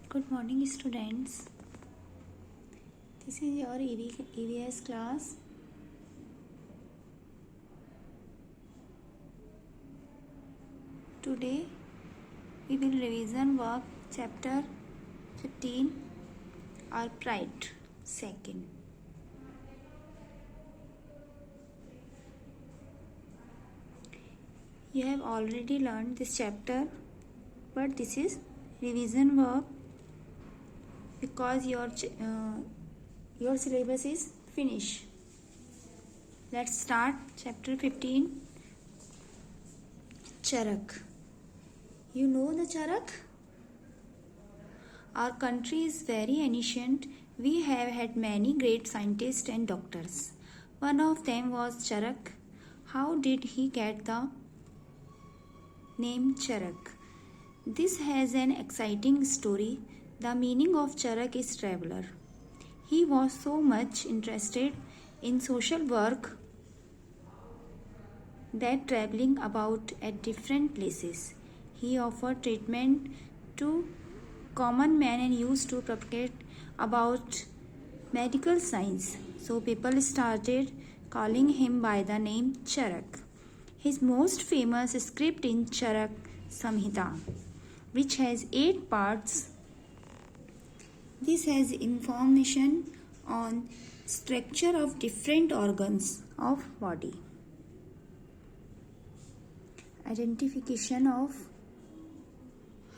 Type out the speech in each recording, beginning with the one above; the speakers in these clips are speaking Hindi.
Good morning, students. This is your EVS class. Today, we will revision work chapter 15, or pride, second. You have already learned this chapter, but this is revision work because your syllabus is finished. Let's start chapter 15. Charak. You know the Charak? Our country is very ancient. We have had many great scientists and doctors. One of them was Charak. How did he get the name Charak? This has an exciting story. The meaning of Charak is traveler. He was so much interested in social work that traveling about at different places, he offered treatment to common men and used to propagate about medical science. So people started calling him by the name Charak. His most famous script in Charak Samhita, which has 8 parts. This has information on structure of different organs of body, identification of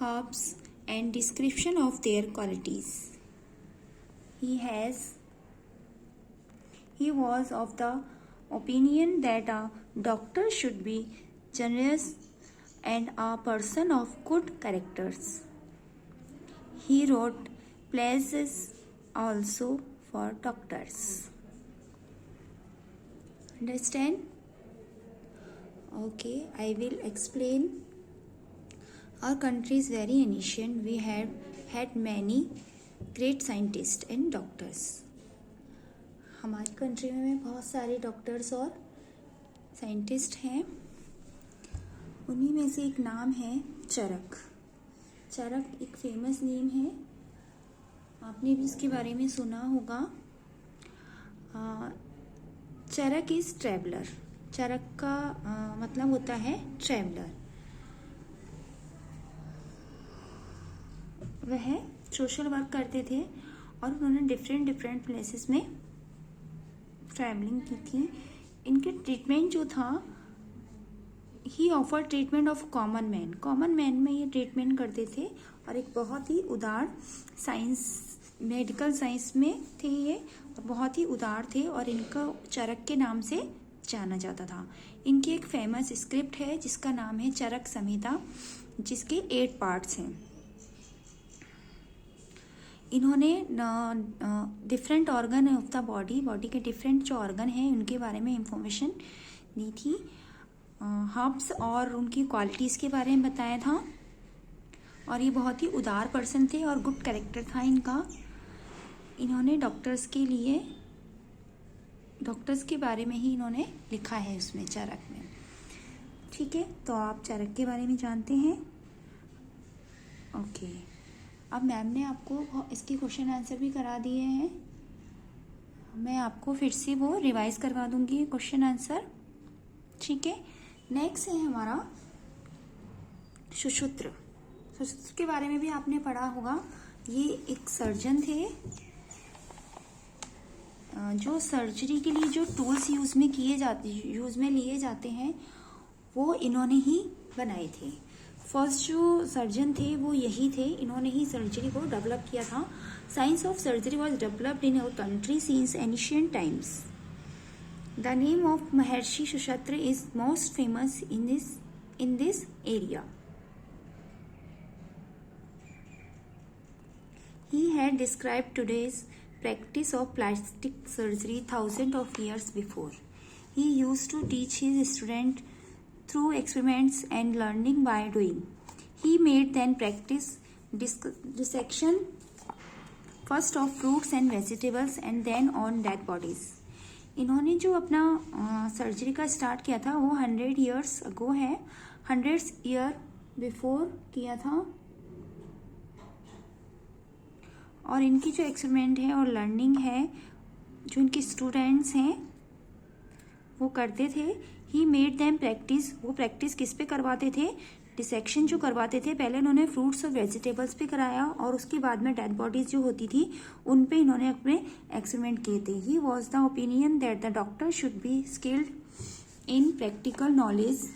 herbs and description of their qualities. He was of the opinion that a doctor should be generous and a person of good characters. He wrote plays also for doctors. Understand? Okay, I will explain. Our country is very ancient. We have had many great scientists and doctors. हमारी कंट्री में बहुत सारे डॉक्टर्स और साइंटिस्ट हैं. उन्हीं में से एक नाम है चरक. चरक एक फेमस नेम है. आपने भी इसके बारे में सुना होगा. चरक इज ट्रैवलर. चरक का मतलब होता है ट्रैवलर. वह सोशल वर्क करते थे और उन्होंने डिफरेंट प्लेसेस में ट्रैवलिंग की थी. इनके ट्रीटमेंट जो था, he offer treatment of common man. Common man में ये ट्रीटमेंट करते थे और एक बहुत ही उदार साइंस, मेडिकल साइंस में थे ये, और बहुत ही उदार थे और इनका चरक के नाम से जाना जाता था. इनकी एक फेमस स्क्रिप्ट है जिसका नाम है चरक संहिता, जिसके 8 पार्ट्स हैं. इन्होंने different organ of the body के डिफरेंट जो ऑर्गन हैं उनके बारे में इंफॉर्मेशन दी थी. हर्ब्स और उनकी क्वालिटीज़ के बारे में बताया था. और ये बहुत ही उदार पर्सन थे और गुड कैरेक्टर था इनका. इन्होंने डॉक्टर्स के बारे में ही इन्होंने लिखा है उसमें, चरक में. ठीक है, तो आप चरक के बारे में जानते हैं. ओके, अब मैम ने आपको इसके क्वेश्चन आंसर भी करा दिए हैं. मैं आपको फिर से वो रिवाइज करवा दूंगी क्वेश्चन आंसर. ठीक है, नेक्स्ट है हमारा सुश्रुत. सुश्रुत के बारे में भी आपने पढ़ा होगा. ये एक सर्जन थे जो सर्जरी के लिए जो टूल्स यूज में लिए जाते हैं वो इन्होंने ही बनाए थे. फर्स्ट जो सर्जन थे वो यही थे. इन्होंने ही सर्जरी को डेवलप किया था. Science of surgery was developed in our country since ancient times. The name of Maharshi Sushruta is most famous in this area. He had described today's practice of plastic surgery thousands of years before. He used to teach his students through experiments and learning by doing. He made them practice dissection first of fruits and vegetables and then on dead bodies. इन्होंने जो अपना सर्जरी का स्टार्ट किया था वो 100 years ago है. 100 years बिफोर किया था. और इनकी जो एक्सपेरिमेंट है और लर्निंग है, जो इनके स्टूडेंट्स हैं वो करते थे, ही मेड देम प्रैक्टिस। वो प्रैक्टिस किस पे करवाते थे? डिसेक्शन जो करवाते थे, पहले इन्होंने फ्रूट्स और वेजिटेबल्स पे कराया और उसके बाद में डेड बॉडीज जो होती थी उन पे इन्होंने अपने एक्सपेरिमेंट किए थे। He was the opinion that the doctor should be skilled in practical knowledge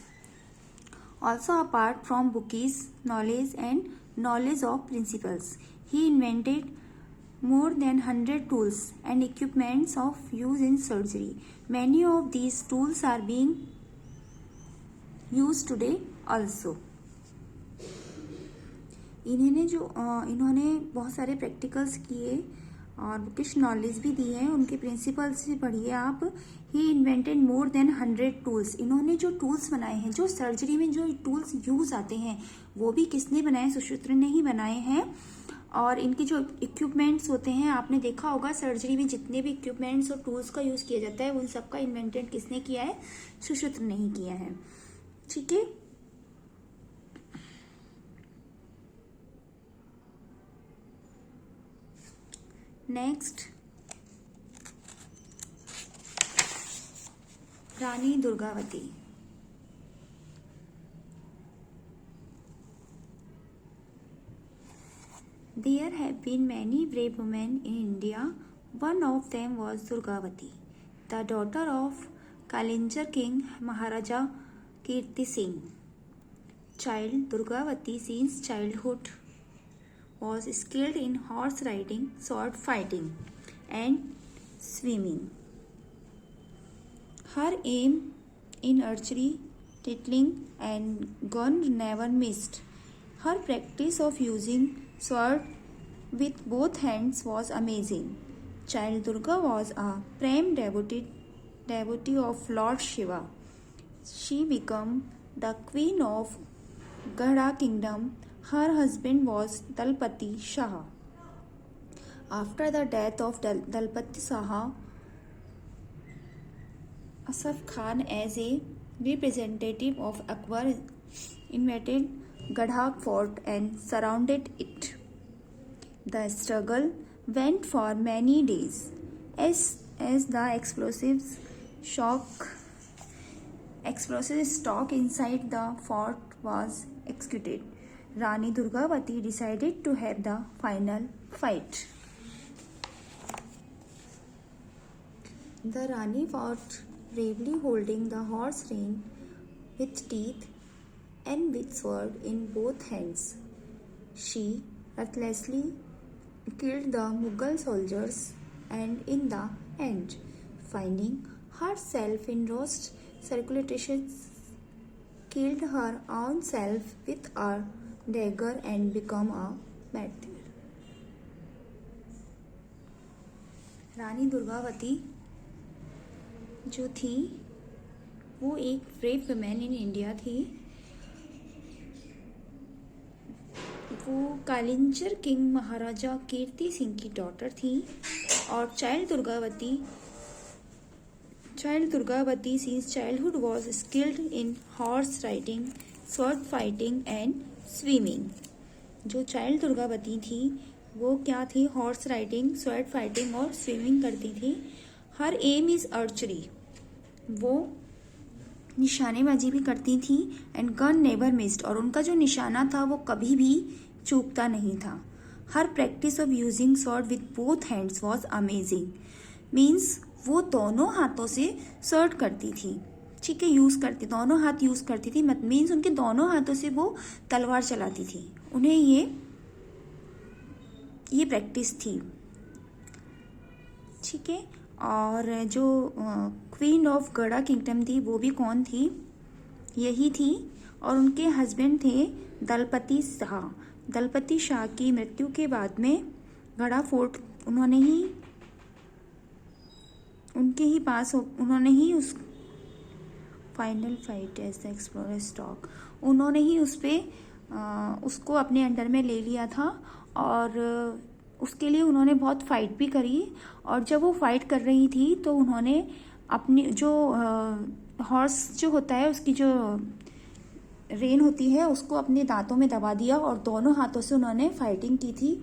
also apart from bookish knowledge and knowledge of principles. He invented more than 100 tools and equipments of use in surgery. Many of these tools are being used today also. इन्होंने बहुत सारे प्रैक्टिकल्स किए और बुकिश नॉलेज भी दी है, उनके प्रिंसिपल्स भी पढ़िए आप। ही इन्वेंटेड मोर देन 100 टूल्स। इन्होंने जो टूल्स बनाए हैं, जो सर्जरी में जो टूल्स यूज आते हैं, वो भी किसने बनाए? सुश्रुत ने ही बनाए हैं। और इनके जो इक्विपमेंट्स होते हैं, आपने देखा होगा सर्जरी में जितने भी इक्विपमेंट्स और टूल्स का यूज किया जाता है उन सबका इन्वेंटेड किसने किया है? सुश्रुत ने ही किया है। ठीक है, next Rani Durgavati. There have been many brave women in India. One of them was Durgavati, the daughter of Kalinjar King Maharaja Kirti Singh. Child Durgavati since childhood was skilled in horse riding, sword fighting, and swimming. Her aim in archery, titling, and gun never missed. Her practice of using sword with both hands was amazing. Child Durga was a prime devotee of Lord Shiva. She became the queen of Gadha kingdom. Her husband was Dalpati Shah. After the death of Dalpati Shah, Asaf Khan, as a representative of Akbar, invaded Gadha fort and surrounded it. The struggle went for many days as the explosive stock inside the fort was executed. Rani Durgavati decided to have the final fight. The Rani fought bravely, holding the horse rein with teeth and with sword in both hands. She ruthlessly killed the Mughal soldiers and in the end, finding herself in roast circulations, killed her own self with a dagger and become a martyr. Rani Durgavati जो थी वो एक ब्रेव वुमेन इन इंडिया थी। वो कालिंजर किंग महाराजा कीर्ति सिंह की डॉटर थी। और child Durgavati since childhood was skilled in horse riding, sword fighting and swimming. जो चाइल्ड दुर्गावती थी वो क्या थी? हॉर्स राइडिंग, स्वॉर्ड फाइटिंग और स्विमिंग करती थी। हर एम इज आर्चरी, वो निशानेबाजी भी करती थी। एंड गन नेवर मिस्ड, और उनका जो निशाना था वो कभी भी चूकता नहीं था। Her practice of using sword with both hands was amazing. Means वो दोनों हाथों से स्वॉर्ड करती थी। ठीक है, यूज करती, दोनों हाथ यूज करती थी। मीन्स उनके दोनों हाथों से वो तलवार चलाती थी। उन्हें ये प्रैक्टिस थी। ठीक है, और जो क्वीन ऑफ गढ़ा किंगडम थी वो भी कौन थी? यही थी। और उनके हस्बैंड थे दलपति शाह। दलपति शाह की मृत्यु के बाद में गढ़ा फोर्ट उन्होंने ही उस final fight as the explorer stock, उन्होंने ही उसको अपने अंडर में ले लिया था। और उसके लिए उन्होंने बहुत फाइट भी करी। और जब वो फाइट कर रही थी तो उन्होंने अपनी जो हॉर्स जो होता है उसकी जो रेन होती है उसको अपने दांतों में दबा दिया और दोनों हाथों से उन्होंने फाइटिंग की थी।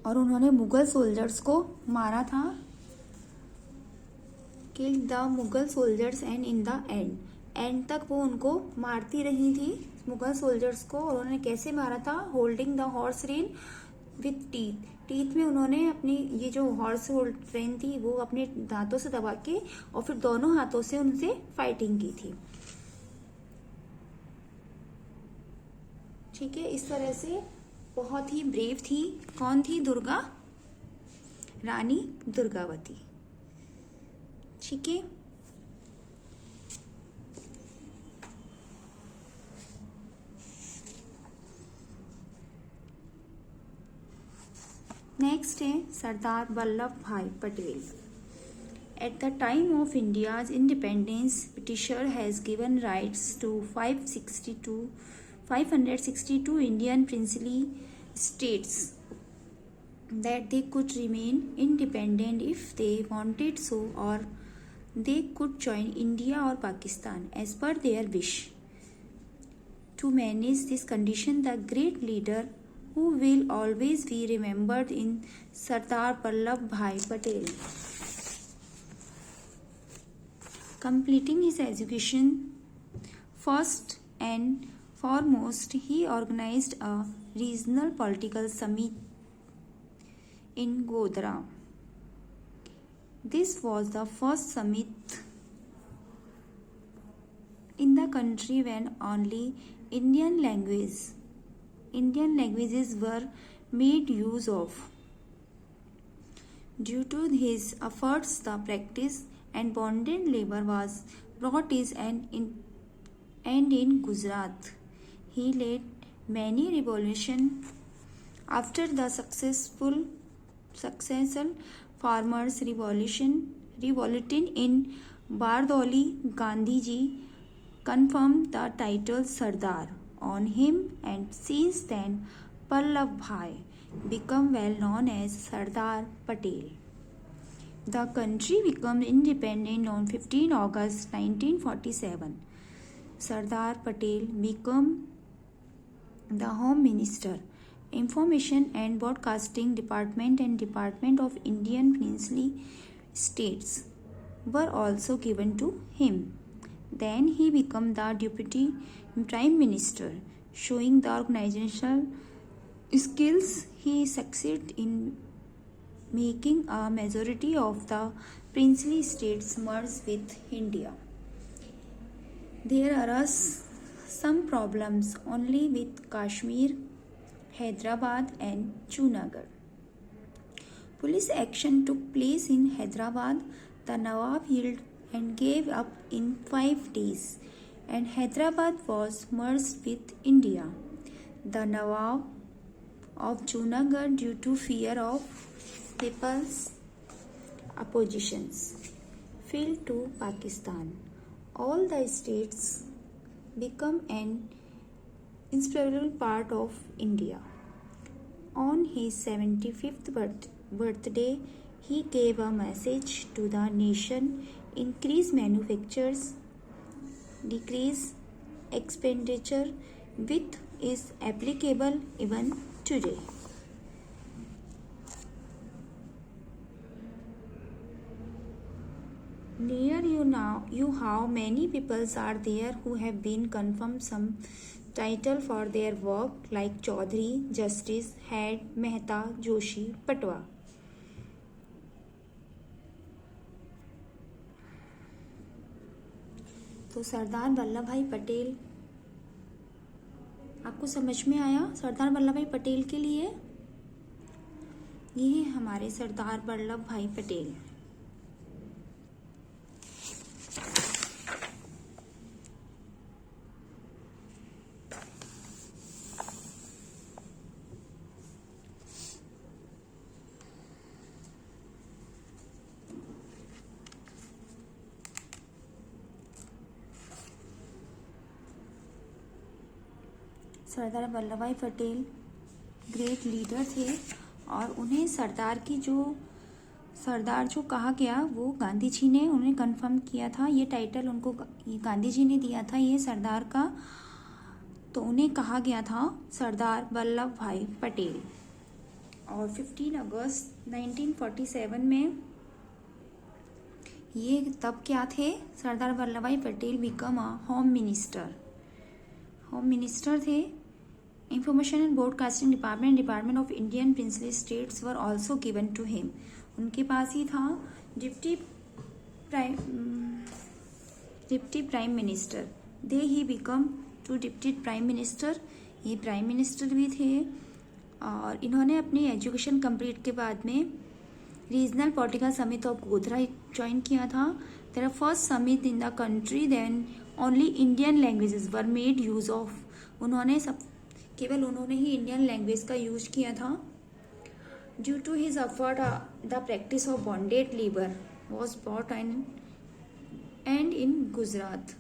और उन्होंने मुगल सोल्जर्स को मारा था। Killed the Mughal soldiers and in the end तक वो उनको मारती रही थी मुगल सोल्जर्स को। और उन्होंने कैसे मारा था? Holding the horse rain with teeth में उन्होंने अपनी ये जो हॉर्स ट्रेन थी वो अपने दांतों से दबा के और फिर दोनों हाथों से उनसे फाइटिंग की थी। ठीक है, इस तरह से बहुत ही ब्रेव थी। कौन थी? दुर्गा, रानी दुर्गावती। ठीक है, नेक्स्ट है सरदार Vallabhbhai Patel. At the time of India's independence, Britisher has given rights to 562 Indian princely states that they could remain independent if they wanted so, or they could join India or Pakistan as per their wish. To manage this condition, the great leader who will always be remembered in Sardar Vallabh Bhai Patel. Completing his education, first and foremost, he organized a regional political summit in Godhra. This was the first summit in the country when only Indian languages were made use of. Due to his efforts, the practice and bonded labor was brought in Gujarat. He led many revolutions. After the successful farmers' revolt in Bardoli, Gandhiji confirmed the title Sardar on him, and since then Vallabh Bhai became well known as Sardar Patel. The country became independent on 15 August 1947. Sardar Patel became the Home Minister. Information and Broadcasting Department and Department of Indian Princely States were also given to him. Then he became the Deputy Prime Minister. Showing the organizational skills, he succeeded in making a majority of the princely states merge with India. There are some problems only with Kashmir, Hyderabad and Junagadh. Police action took place in Hyderabad. The Nawab yielded and gave up in 5 days, and Hyderabad was merged with India. The Nawab of Junagadh, due to fear of people's oppositions, fell to Pakistan. All the states become an inseparable part of India. On his 75th birthday, he gave a message to the nation: increase manufactures, decrease expenditure, which is applicable even today. Near you how many peoples are there who have been confirmed some title for their work, like Chaudhary, Justice, Head, Mehta, Joshi, Patwa. तो सरदार वल्लभ भाई पटेल आपको समझ में आया? सरदार वल्लभ भाई पटेल के लिए ये है हमारे सरदार वल्लभ भाई पटेल। सरदार Vallabhbhai Patel great leader थे और उन्हें सरदार जो कहा गया वो गांधी जी ने उन्हें कंफर्म किया था। ये टाइटल उनको गांधी जी ने दिया था ये सरदार का, तो उन्हें कहा गया था सरदार वल्लभ भाई पटेल। और 15 अगस्त 1947 में ये तब क्या थे, Sardar Vallabhbhai Patel become a home minister थे। Information and broadcasting department of Indian princely states were also given to him. उनके पास ही था deputy prime minister. They he become to deputy prime minister, ये प्राइम मिनिस्टर भी थे। और इन्होंने अपनी एजुकेशन कंप्लीट के बाद में regional political summit of Godhra join किया था। Their first summit in the country, then only Indian languages were made use of. केवल उन्होंने ही इंडियन लैंग्वेज का यूज किया था। Due to his effort the practice of bonded labour was brought end in Gujarat.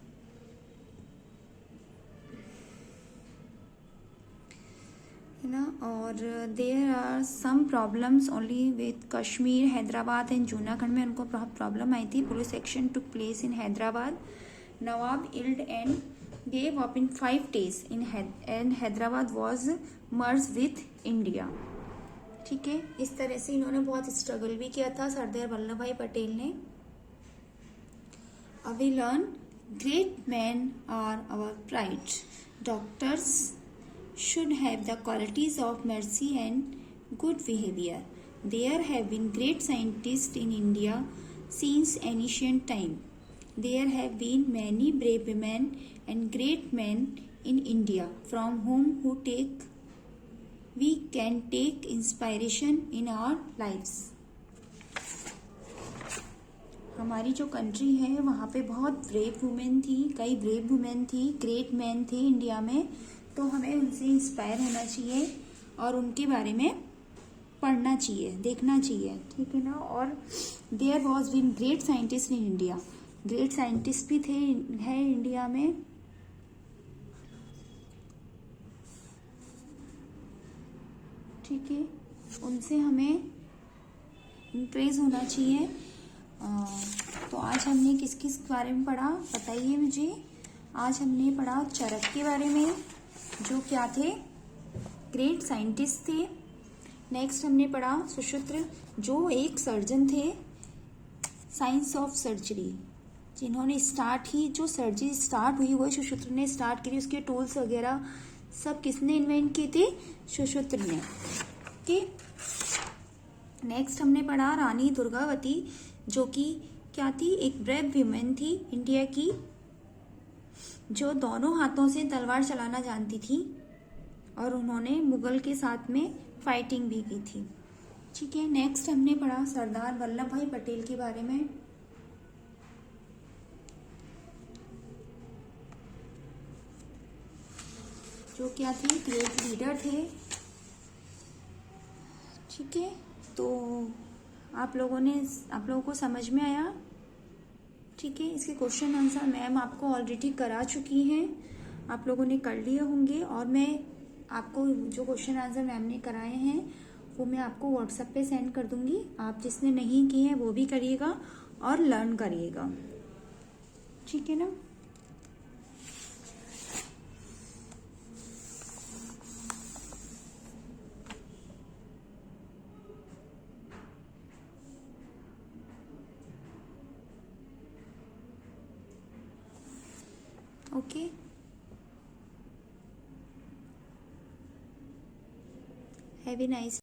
है ना। और there are some problems only with Kashmir, Hyderabad and Junagadh में उनको बहुत प्रॉब्लम आई थी। Police action took place in Hyderabad. Nawab yield and gave up in 5 days and Hyderabad was merged with India। ठीक है, इस तरह से इन्होंने बहुत स्ट्रगल भी किया था सरदार वल्लभ भाई पटेल ने। We learn great men are our pride। Doctors should have the qualities of mercy and good behavior। There have been great scientists in India since ancient time। There have been many brave women and great men in India from whom we can take inspiration in our lives। हमारी जो कंट्री है वहाँ पे बहुत ब्रेव वुमेन थी, कई ब्रेव वुमेन थी, ग्रेट मैन थे इंडिया में, तो हमें उनसे इंस्पायर होना चाहिए और उनके बारे में पढ़ना चाहिए, देखना चाहिए। ठीक है ना। और there was been great scientist in India, great scientist भी थे है इंडिया में। ठीक है, उनसे हमें इम्प्रेस होना चाहिए। तो आज हमने किस किस बारे में पढ़ा बताइए मुझे। आज हमने पढ़ा चरक के बारे में, जो क्या थे, ग्रेट साइंटिस्ट थे। नेक्स्ट हमने पढ़ा सुश्रुत, जो एक सर्जन थे, साइंस ऑफ सर्जरी, जिन्होंने जो सर्जरी स्टार्ट हुई वो सुश्रुत ने स्टार्ट करी। उसके टूल्स वगैरह सब किसने इन्वेंट किए थे, सुश्रुत ने। ओके, नेक्स्ट हमने पढ़ा रानी दुर्गावती, जो कि क्या थी, एक ब्रेव वुमेन थी इंडिया की, जो दोनों हाथों से तलवार चलाना जानती थी और उन्होंने मुगल के साथ में फाइटिंग भी की थी। ठीक है, नेक्स्ट हमने पढ़ा सरदार वल्लभ भाई पटेल के बारे में, जो क्या थे, ग्रेट लीडर थे। ठीक है, तो आप लोगों को समझ में आया। ठीक है, इसके क्वेश्चन आंसर मैम आपको ऑलरेडी करा चुकी हैं, आप लोगों ने कर लिए होंगे। और मैं आपको जो क्वेश्चन आंसर मैम ने कराए हैं वो मैं आपको व्हाट्सएप पे सेंड कर दूंगी। आप जिसने नहीं किए हैं वो भी करिएगा और लर्न करिएगा। ठीक है ना। Okay, have a nice